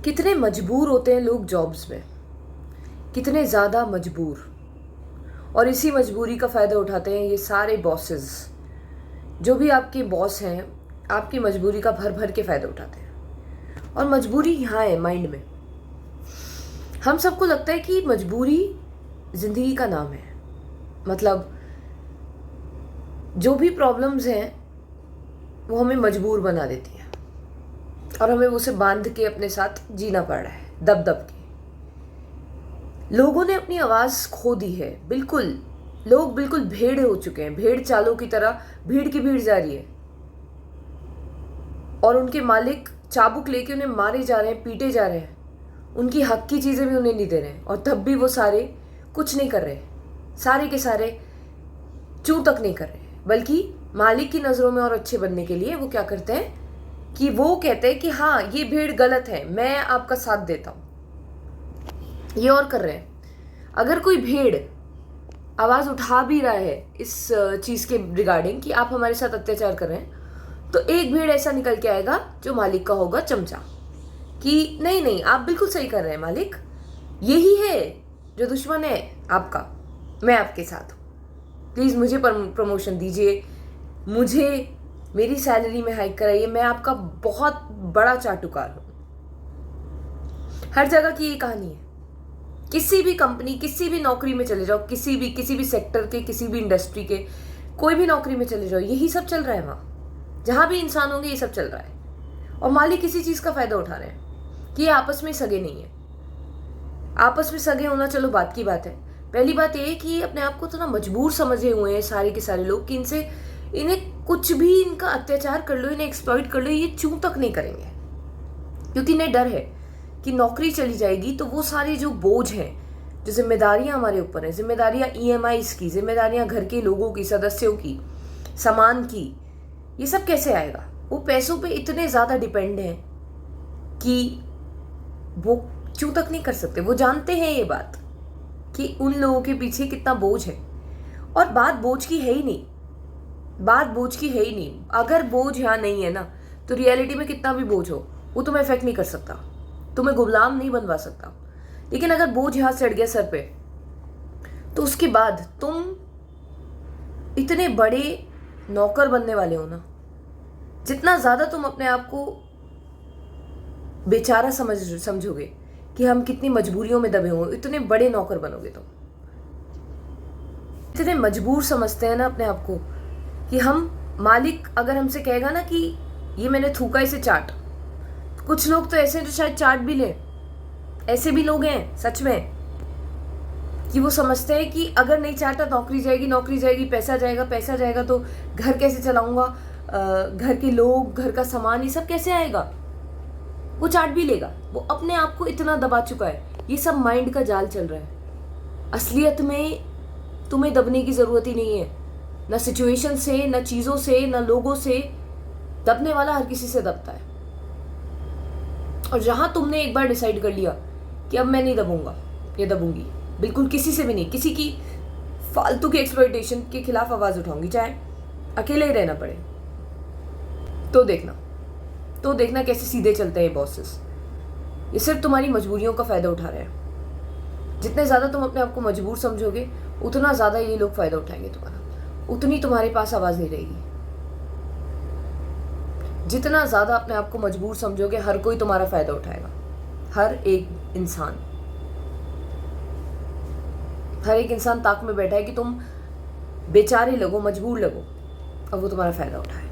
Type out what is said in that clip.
कितने मजबूर होते हैं लोग जॉब्स में, कितने ज़्यादा मजबूर। और इसी मजबूरी का फ़ायदा उठाते हैं ये सारे बॉसेस। जो भी आपके बॉस हैं, आपकी मजबूरी का भर भर के फ़ायदा उठाते हैं। और मजबूरी यहाँ है माइंड में। हम सबको लगता है कि मजबूरी ज़िंदगी का नाम है। मतलब जो भी प्रॉब्लम्स हैं वो हमें मजबूर बना देती हैं और हमें उसे बांध के अपने साथ जीना पड़ रहा है दब दब के। लोगों ने अपनी आवाज़ खो दी है। बिल्कुल लोग बिल्कुल भेड़ हो चुके हैं, भेड़ चालों की तरह भीड़ की भीड़ जा रही है और उनके मालिक चाबुक लेके उन्हें मारे जा रहे हैं, पीटे जा रहे हैं। उनकी हक की चीज़ें भी उन्हें नहीं दे रहे हैं और तब भी वो सारे कुछ नहीं कर रहे। सारे के सारे चूं तक नहीं कर रहे, बल्कि मालिक की नज़रों में और अच्छे बनने के लिए वो क्या करते हैं कि वो कहते हैं कि हाँ ये भीड़ गलत है, मैं आपका साथ देता हूँ। ये और कर रहे हैं। अगर कोई भेड़ आवाज़ उठा भी रहा है इस चीज़ के रिगार्डिंग कि आप हमारे साथ अत्याचार कर रहे हैं, तो एक भेड़ ऐसा निकल के आएगा जो मालिक का होगा चमचा कि नहीं नहीं आप बिल्कुल सही कर रहे हैं मालिक, यही है जो दुश्मन है आपका, मैं आपके साथ हूँ, प्लीज़ मुझे प्रमोशन दीजिए, मुझे मेरी सैलरी में हाइक कराइए, मैं आपका बहुत बड़ा चाटुकार हूँ। हर जगह की ये कहानी है। किसी भी कंपनी, किसी भी नौकरी में चले जाओ, किसी भी सेक्टर के, किसी भी इंडस्ट्री के, कोई भी नौकरी में चले जाओ, यही सब चल रहा है। वहाँ जहाँ भी इंसान होंगे ये सब चल रहा है। और मालिक किसी चीज़ का फ़ायदा उठा रहे हैं कि ये आपस में सगे नहीं है। आपस में सगे होना चलो बात की बात है। पहली बात ये है कि अपने आप को इतना मजबूर समझे हुए हैं सारे के सारे लोग कि इन्हें कुछ भी, इनका अत्याचार कर लो, इन्हें एक्सप्लॉइट कर लो, ये चूं तक नहीं करेंगे। क्योंकि इन्हें डर है कि नौकरी चली जाएगी तो वो सारे जो बोझ हैं, जो जिम्मेदारियां हमारे ऊपर हैं, जिम्मेदारियां EMIs की, जिम्मेदारियां घर के लोगों की, सदस्यों की, सामान की, ये सब कैसे आएगा। वो पैसों पे इतने ज़्यादा डिपेंड हैं कि वो चूं तक नहीं कर सकते। वो जानते हैं ये बात कि उन लोगों के पीछे कितना बोझ है। और बात बोझ की है ही नहीं, बात बोझ की है ही नहीं। अगर बोझ यहाँ नहीं है ना, तो रियलिटी में कितना भी बोझ हो वो तुम्हें इफेक्ट नहीं कर सकता, तुम्हें गुलाम नहीं बनवा सकता। लेकिन अगर बोझ यहाँ चढ़ गया सर पे, तो उसके बाद तुम इतने बड़े नौकर बनने वाले हो ना। जितना ज्यादा तुम अपने आप को बेचारा समझोगे कि हम कितनी मजबूरियों में दबे हुए, इतने बड़े नौकर बनोगे तुम। इतने मजबूर समझते हैं ना अपने आप को कि हम, मालिक अगर हमसे कहेगा ना कि ये मैंने थूका, इसे चाट। कुछ लोग तो ऐसे हैं जो शायद चाट भी ले। ऐसे भी लोग हैं सच में कि वो समझते हैं कि अगर नहीं चाटा नौकरी जाएगी, नौकरी जाएगी, पैसा जाएगा, पैसा जाएगा तो घर कैसे चलाऊंगा, घर के लोग, घर का सामान, ये सब कैसे आएगा। वो चाट भी लेगा। वो अपने आप को इतना दबा चुका है। ये सब माइंड का जाल चल रहा है। असलियत में तुम्हें दबने की जरूरत ही नहीं है, ना सिचुएशन से, ना चीजों से, ना लोगों से। दबने वाला हर किसी से दबता है। और जहां तुमने एक बार डिसाइड कर लिया कि अब मैं नहीं दबूंगा या दबूंगी, बिल्कुल किसी से भी नहीं, किसी की फालतू की एक्सप्लॉइटेशन के खिलाफ आवाज उठाऊंगी, चाहे अकेले ही रहना पड़े, तो देखना कैसे सीधे चलते हैं बॉसेस। ये सिर्फ तुम्हारी मजबूरियों का फायदा उठा रहे हैं। जितने ज्यादा तुम अपने आप को मजबूर समझोगे, उतना ज्यादा ये लोग फायदा उठाएंगे तुम्हारा, उतनी तुम्हारे पास आवाज नहीं रहेगी। जितना ज्यादा अपने आप को मजबूर समझोगे, हर कोई तुम्हारा फायदा उठाएगा। हर एक इंसान ताक में बैठा है कि तुम बेचारे लगो, मजबूर लगो, और वो तुम्हारा फायदा उठाए।